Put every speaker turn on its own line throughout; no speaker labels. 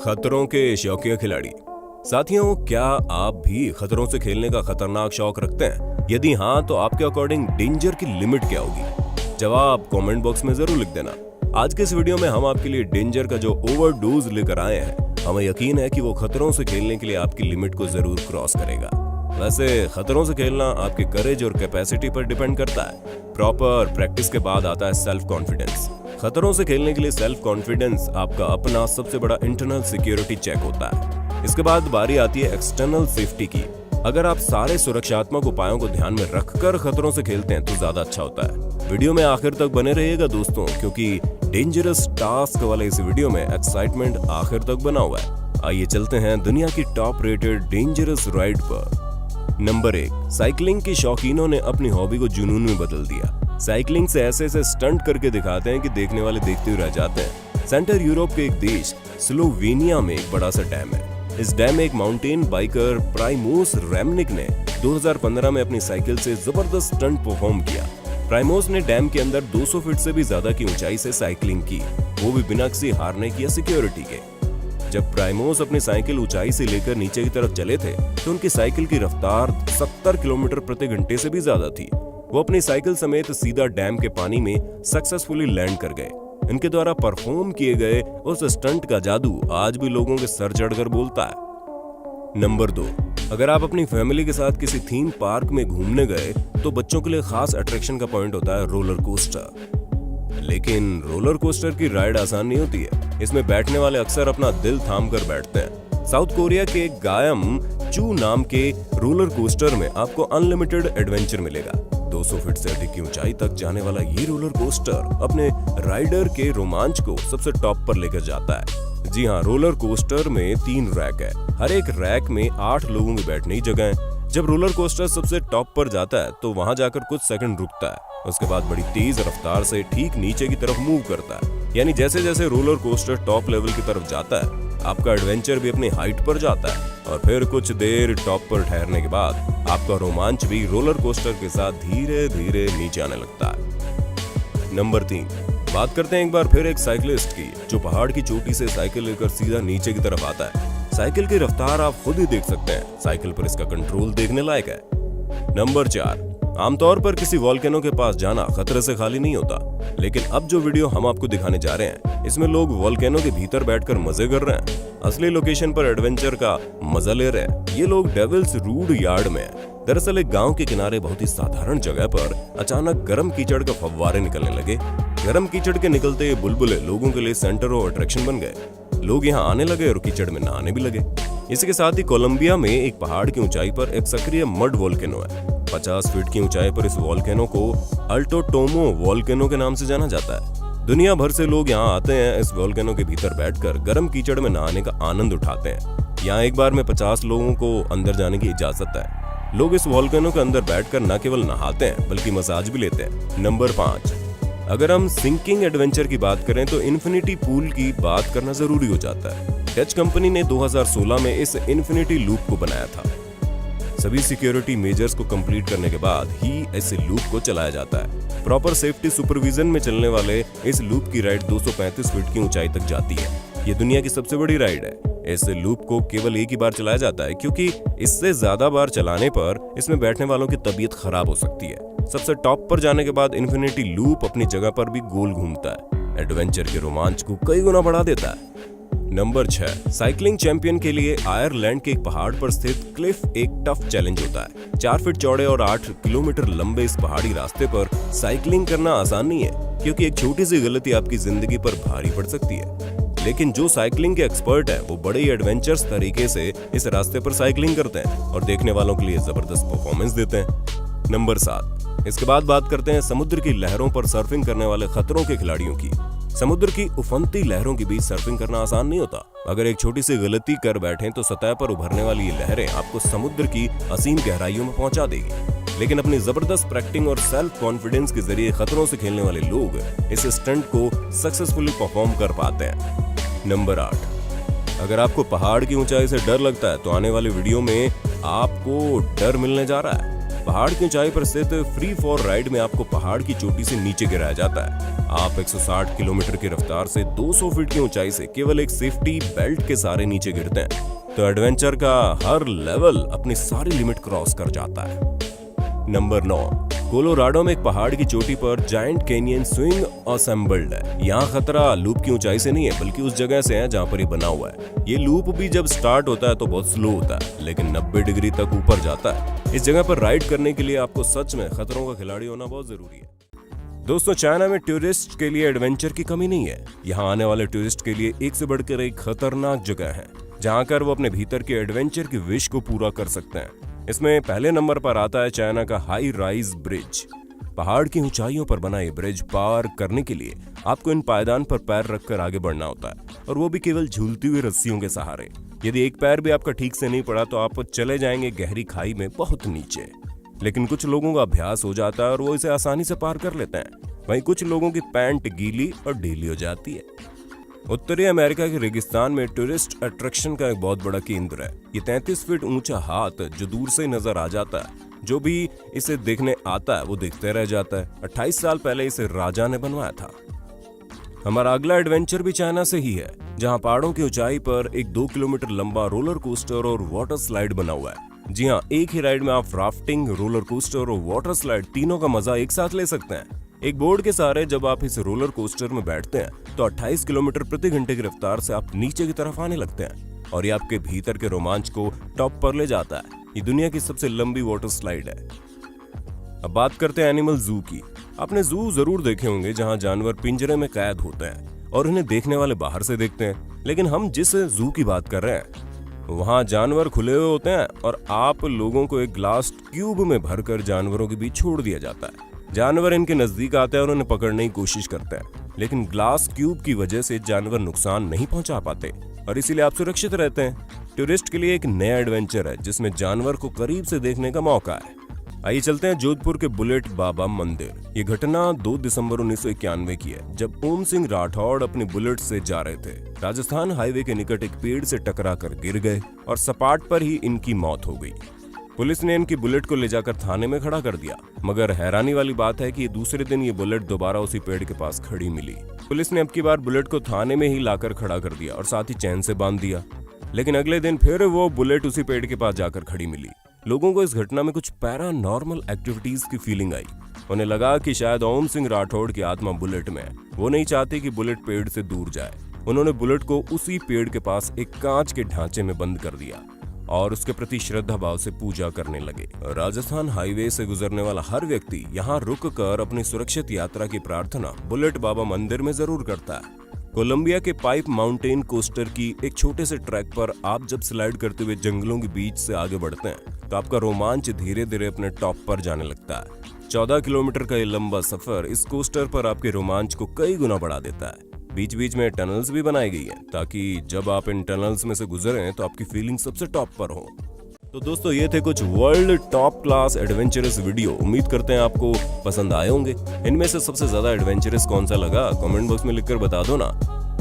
खतरों के शौकिया खिलाड़ी। साथियों, क्या आप भी खतरों से खेलने का खतरनाक शौक रखते हैं? यदि हाँ, तो आपके अकॉर्डिंग डेंजर की लिमिट क्या होगी? जवाब कमेंट बॉक्स में जरूर लिख देना। आज के इस वीडियो में हम आपके लिए डेंजर का जो ओवरडोज लेकर आए हैं, हमें यकीन है कि वो खतरों से खेलने के लिए आपकी लिमिट को जरूर क्रॉस करेगा। वैसे खतरों से खेलना आपके करेज और कैपेसिटी पर डिपेंड करता है। प्रॉपर प्रैक्टिस के बाद आता है सेल्फ कॉन्फिडेंस। खतरों से खेलने के लिए सेल्फ कॉन्फिडेंस आपका अपना सबसे बड़ा इंटरनल सिक्योरिटी चेक होता है। इसके बाद बारी आती है एक्सटर्नल सेफ्टी की। अगर आप सारे सुरक्षात्मक उपायों को ध्यान में रखकर खतरों से खेलते हैं तो ज्यादा अच्छा होता है। वीडियो में आखिर तक बने रहिएगा दोस्तों, क्योंकि डेंजरस टास्क वाले इस वीडियो में एक्साइटमेंट आखिर तक बना हुआ है। आइए चलते हैं दुनिया की टॉप रेटेड डेंजरस राइड पर। नंबर 1, साइकिलिंग के शौकीनों ने अपनी हॉबी को जुनून में बदल दिया। साइकिलिंग से ऐसे स्टंट करके दिखाते हैं कि देखने वाले देखते हुए रह जाते हैं। सेंटर यूरोप के एक देश स्लोवेनिया में एक बड़ा सा डैम है। इस डैम में एक माउंटेन बाइकर प्राइमोस रेमनिक ने 2015 में अपनी साइकिल से जबरदस्त स्टंट परफॉर्म किया। प्राइमोस ने डैम के अंदर 200 फीट से भी ज्यादा की ऊंचाई से साइकिलिंग की, वो भी बिना किसी हारने की या सिक्योरिटी के। जब प्राइमोस अपनी साइकिल ऊंचाई से लेकर नीचे की तरफ चले थे तो उनकी साइकिल की रफ्तार 70 किलोमीटर प्रति घंटे से भी ज्यादा थी। वो अपनी साइकिल समेत सीधा डैम के पानी में सक्सेसफुली लैंड कर गए। इनके द्वारा परफॉर्म किए गए उस स्टंट का जादू आज भी लोगों के सर चढ़कर बोलता है। नंबर 2, अगर आप अपनी फैमिली के साथ किसी थीम पार्क में घूमने गए तो बच्चों के लिए खास अट्रैक्शन का पॉइंट होता है रोलर कोस्टर। लेकिन रोलर कोस्टर की राइड आसान नहीं होती है। इसमें बैठने वाले अक्सर अपना दिल थाम कर बैठते हैं। साउथ कोरिया के गायम चू नाम के रोलर कोस्टर में आपको अनलिमिटेड एडवेंचर मिलेगा। 200 फीट से अधिक की ऊंचाई तक जाने वाला ये रोलर कोस्टर अपने राइडर के रोमांच को सबसे टॉप पर लेकर जाता है। जी हाँ, रोलर कोस्टर में 3 रैक है। हर एक रैक में 8 लोगों की बैठने की जगह है। जब रोलर कोस्टर सबसे टॉप पर जाता है तो वहां जाकर कुछ सेकंड रुकता है। उसके बाद बड़ी तेज रफ्तार से ठीक नीचे की तरफ मूव करता है। यानी जैसे जैसे रोलर कोस्टर टॉप लेवल की तरफ जाता है, आपका एडवेंचर भी अपनी हाइट पर जाता है। और फिर कुछ देर टॉप पर ठहरने के बाद आपका रोमांच भी रोलर कोस्टर के साथ धीरे धीरे नीचे आने लगता है। नंबर 3, बात करते हैं एक बार फिर एक साइकिलिस्ट की, जो पहाड़ की चोटी से साइकिल लेकर सीधा नीचे की तरफ आता है। साइकिल की रफ्तार आप खुद ही देख सकते हैं। साइकिल पर इसका कंट्रोल देखने लायक है। नंबर 4, आमतौर पर किसी वॉल्केनो के पास जाना खतरे से खाली नहीं होता, लेकिन अब जो वीडियो हम आपको दिखाने जा रहे हैं, इसमें लोग वॉल्केनो के भीतर बैठकर मजे कर रहे हैं। असली लोकेशन पर एडवेंचर का मजा ले रहे हैं। ये लोग डेविल्स रूड यार्ड में हैं। दरअसल एक गांव के किनारे बहुत ही साधारण जगह पर अचानक गर्म कीचड़ का फव्वारे निकलने लगे। गर्म कीचड़ के निकलते ये बुलबुले लोगों के लिए सेंटर ऑफ अट्रैक्शन बन गए। लोग यहाँ आने लगे और कीचड़ में नहाने भी लगे। इसी के साथ ही कोलंबिया में एक पहाड़ की ऊंचाई पर एक सक्रिय मड वॉल्केनो है। 50 फीट की ऊंचाई पर इस वॉल्केनो को अल्टो टोमो वॉल्केनो के नाम से जाना जाता है। दुनिया भर से लोग यहाँ आते हैं। इस वॉल्केनो के भीतर बैठकर गर्म कीचड़ में नहाने का आनंद उठाते हैं। यहाँ एक बार में 50 लोगों को अंदर जाने की इजाजत है। लोग इस वॉल्केनो के अंदर बैठकर न केवल नहाते हैं बल्कि मसाज भी लेते हैं। नंबर 5, अगर हम सिंकिंग एडवेंचर की बात करें तो इन्फिनिटी पूल की बात करना जरूरी हो जाता है। डच कंपनी ने 2016 में इस इन्फिनिटी लूप को बनाया था। सभी सिक्योरिटी मेजर्स को कंप्लीट करने के बाद ही इस लूप को चलाया जाता है। प्रॉपर सेफ्टी सुपरविजन में चलने वाले इस लूप की राइड 235 फीट की ऊंचाई तक जाती है। ये दुनिया की सबसे बड़ी राइड है। इस लूप को केवल एक ही बार चलाया जाता है, क्योंकि इससे ज्यादा बार चलाने पर इसमें बैठने वालों की तबीयत खराब हो सकती है। सबसे टॉप पर जाने के बाद इन्फिनिटी लूप अपनी जगह पर भी गोल घूमता है। एडवेंचर के रोमांच को कई गुना बढ़ा देता है। नंबर 6, साइकिलिंग चैंपियन के लिए आयरलैंड के एक पहाड़ पर स्थित क्लिफ एक टफ चैलेंज होता है। 4 फीट चौड़े और 8 किलोमीटर लंबे इस पहाड़ी रास्ते पर साइकिलिंग करना आसान नहीं है, क्योंकि एक छोटी सी गलती आपकी जिंदगी पर भारी पड़ सकती है। लेकिन जो साइकिलिंग के एक्सपर्ट हैं, वो बड़े ही एडवेंचरस तरीके से इस रास्ते पर साइकिलिंग करते हैं और देखने वालों के लिए जबरदस्त परफॉर्मेंस देते हैं। नंबर 7, इसके बाद बात करते हैं समुद्र की लहरों पर सर्फिंग करने वाले खतरों के खिलाड़ियों की। समुद्र की उफनती लहरों के बीच सर्फिंग करना आसान नहीं होता। अगर एक छोटी सी गलती कर बैठें तो सतह पर उभरने वाली ये लहरें आपको समुद्र की असीम गहराइयों में पहुंचा देगी। लेकिन अपनी जबरदस्त प्रैक्टिस और सेल्फ कॉन्फिडेंस के जरिए खतरों से खेलने वाले लोग इस स्टंट को सक्सेसफुली परफॉर्म कर पाते हैं। नंबर 8, अगर आपको पहाड़ की ऊंचाई से डर लगता है तो आने वाले वीडियो में आपको डर मिलने जा रहा है। पहाड़ की ऊंचाई पर स्थित फ्री फॉर राइड में आपको पहाड़ की चोटी से नीचे गिराया जाता है। आप 160 किलोमीटर की रफ्तार से 200 फीट की ऊंचाई से केवल एक सेफ्टी बेल्ट के सहारे नीचे गिरते हैं। तो एडवेंचर का हर लेवल अपनी सारी लिमिट क्रॉस कर जाता है। नंबर 9, कोलोराडो में एक पहाड़ की चोटी पर जायंट कैनियन स्विंग असेंबल्ड है। यहाँ खतरा लूप की ऊंचाई से नहीं है, बल्कि उस जगह से है जहाँ पर ये बना हुआ है। ये लूप भी जब स्टार्ट होता है तो बहुत स्लो होता है, लेकिन 90 डिग्री तक ऊपर जाता है। इस जगह पर राइड करने के लिए आपको सच में खतरों का खिलाड़ी होना बहुत जरूरी है। दोस्तों, चाइना में टूरिस्ट के लिए एडवेंचर की कमी नहीं है। यहाँ आने वाले टूरिस्ट के लिए एक से बढ़कर एक खतरनाक जगह है, जहाँ कर वो अपने भीतर के एडवेंचर की विश को पूरा कर सकते हैं। इसमें पहले नंबर पर आता है चाइना का हाई राइज ब्रिज। पहाड़ की ऊंचाइयों पर बना ये ब्रिज पार करने के लिए आपको इन पायदान पर पैर रखकर आगे बढ़ना होता है, और वो भी केवल झूलती हुई रस्सियों के सहारे। यदि एक पैर भी आपका ठीक से नहीं पड़ा तो आप चले जाएंगे गहरी खाई में बहुत नीचे। लेकिन कुछ लोगों का अभ्यास हो जाता है और वो इसे आसानी से पार कर लेते हैं। वहीं कुछ लोगों की पैंट गीली और ढीली हो जाती है। उत्तरी अमेरिका के रेगिस्तान में टूरिस्ट अट्रैक्शन का एक बहुत बड़ा केंद्र है। ये 33 फीट ऊंचा हाथ जो दूर से नजर आ जाता है। जो भी इसे देखने आता है वो देखते रह जाता है। 28 साल पहले इसे राजा ने बनवाया था। हमारा अगला एडवेंचर भी चाइना से ही है, जहां पहाड़ों की ऊंचाई पर एक 2 किलोमीटर लंबा रोलर कोस्टर और वाटर स्लाइड बना हुआ है। जी हाँ, एक ही राइड में आप राफ्टिंग, रोलर कोस्टर और वाटर स्लाइड तीनों का मजा एक साथ ले सकते हैं। एक बोर्ड के सहारे जब आप इस रोलर कोस्टर में बैठते हैं तो 28 किलोमीटर प्रति घंटे की रफ्तार से आप नीचे की तरफ आने लगते हैं, और ये आपके भीतर के रोमांच को टॉप पर ले जाता है। ये दुनिया की सबसे लंबी वाटर स्लाइड है। अब बात करते हैं एनिमल जू की। आपने जू जरूर देखे होंगे, जहां जानवर पिंजरे में कैद होते हैं और उन्हें देखने वाले बाहर से देखते हैं। लेकिन हम जिस जू की बात कर रहे हैं, वहां जानवर खुले हुए होते हैं और आप लोगों को एक ग्लास ट्यूब में भरकर जानवरों के बीच छोड़ दिया जाता है। जानवर इनके नजदीक आते हैं और उन्हें पकड़ने की कोशिश करते हैं, लेकिन ग्लास क्यूब की वजह से जानवर नुकसान नहीं पहुंचा पाते और इसीलिए आप सुरक्षित रहते हैं। टूरिस्ट के लिए एक नया एडवेंचर है जिसमें जानवर को करीब से देखने का मौका है। आइए चलते हैं जोधपुर के बुलेट बाबा मंदिर। ये घटना 2 दिसंबर 1991 की है, जब ओम सिंह राठौड़ अपनी बुलेट से जा रहे थे। राजस्थान हाईवे के निकट एक पेड़ से टकरा कर गिर गए और सपाट पर ही इनकी मौत हो गई। पुलिस ने इनकी बुलेट को ले जाकर थाने में खड़ा कर दिया, मगर हैरानी वाली बात है कि दूसरे दिन ये बुलेट दोबारा उसी पेड़ के पास खड़ी मिली। पुलिस ने अब की बार बुलेट को थाने में ही लाकर खड़ा कर दिया और साथ ही चैन से बांध दिया, लेकिन अगले दिन फिर वो बुलेट उसी पेड़ के पास जाकर खड़ी मिली। लोगों को इस घटना में कुछ पैरानॉर्मल एक्टिविटीज की फीलिंग आई। उन्हें लगा कि शायद ओम सिंह राठौड़ की आत्मा बुलेट में है। वो नहीं चाहते कि बुलेट पेड़ से दूर जाए। उन्होंने बुलेट को उसी पेड़ के पास एक कांच के ढांचे में बंद कर दिया और उसके प्रति श्रद्धा भाव से पूजा करने लगे। राजस्थान हाईवे से गुजरने वाला हर व्यक्ति यहाँ रुक कर अपनी सुरक्षित यात्रा की प्रार्थना बुलेट बाबा मंदिर में जरूर करता है। कोलंबिया के पाइप माउंटेन कोस्टर की एक छोटे से ट्रैक पर आप जब स्लाइड करते हुए जंगलों के बीच से आगे बढ़ते हैं तो आपका रोमांच धीरे धीरे अपने टॉप पर जाने लगता है। 14 किलोमीटर का ये लंबा सफर इस कोस्टर पर आपके रोमांच को कई गुना बढ़ा देता है। बीच बीच में टनल्स भी बनाई गई हैं, ताकि जब आप इन टनल्स में से गुजरें तो आपकी फीलिंग सबसे टॉप पर हो। तो दोस्तों, ये थे कुछ world top class adventurous video. उम्मीद करते हैं आपको पसंद आए होंगे। इनमें से सबसे ज्यादा एडवेंचरस कौन सा लगा कमेंट बॉक्स में लिखकर बता दो ना।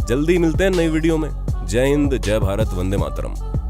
जल्दी मिलते हैं नई वीडियो में। जय हिंद, जय भारत, वंदे मातरम।